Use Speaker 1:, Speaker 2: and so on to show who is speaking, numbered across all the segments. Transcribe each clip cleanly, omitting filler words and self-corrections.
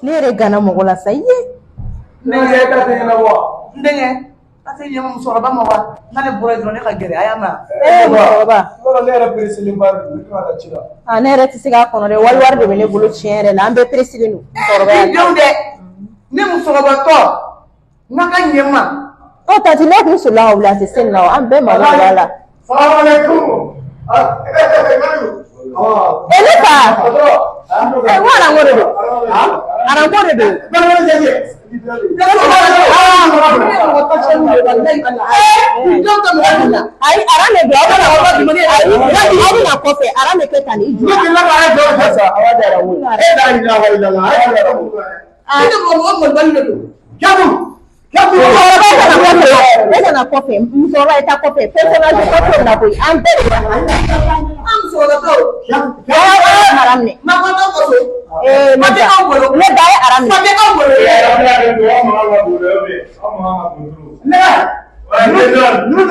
Speaker 1: Nere gana mogola saye.
Speaker 2: Nere ta te na wa.
Speaker 3: Ndenge. Ase yema musoroba mawa. Nale bura drone ka gere ayama.
Speaker 1: Musoroba.
Speaker 2: Wala nere presili mbar ni ka chira.
Speaker 1: Ah nere tisiga kono de walwar de bene bulu chiere la ambe presili nu. Musoroba.
Speaker 3: Ndonde. Ne musoroba to. Naka nyema.
Speaker 1: O tati nek musula wala te senna ambe ma wala.
Speaker 2: Assalamu alaikum.
Speaker 1: Eleka. Wala ngore do. Ara ngore do. Ay arane do ay na kofe arane ketani iju. Esa na kofe msora ita kofe personal kofe na boy ante am sora to haram ne makoto koso mate ka ngolo le dai haram ne mate ka ngolo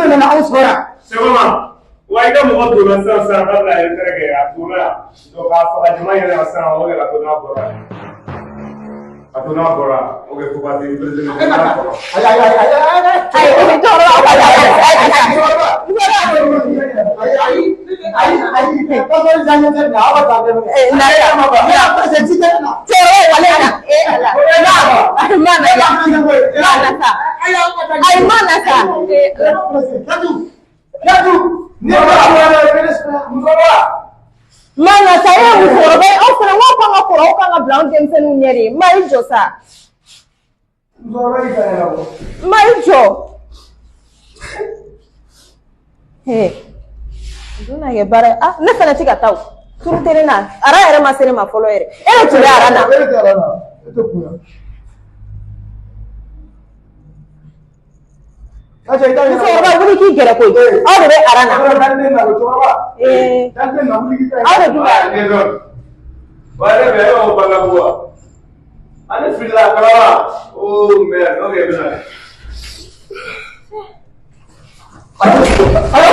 Speaker 1: ne na usora
Speaker 2: segoma waida mo do na sa kabla entregue atura do ka fa jamai na sa ole la to na bora atuna bora oge ko ba di president ay
Speaker 1: mana saya usoro bay ofra wa pa nga kuro ka nga brown dem sen nyeri mai josa mai jo he duna ge bare ah ne fana tika taw turu tere na ara ere ma sere ma follow ere tuli ara na
Speaker 2: acha ita
Speaker 1: so ba wuri ki gere ko awre be ara na awre du
Speaker 2: wale be o balabua ane filla kala o mer no ge bana
Speaker 1: ayo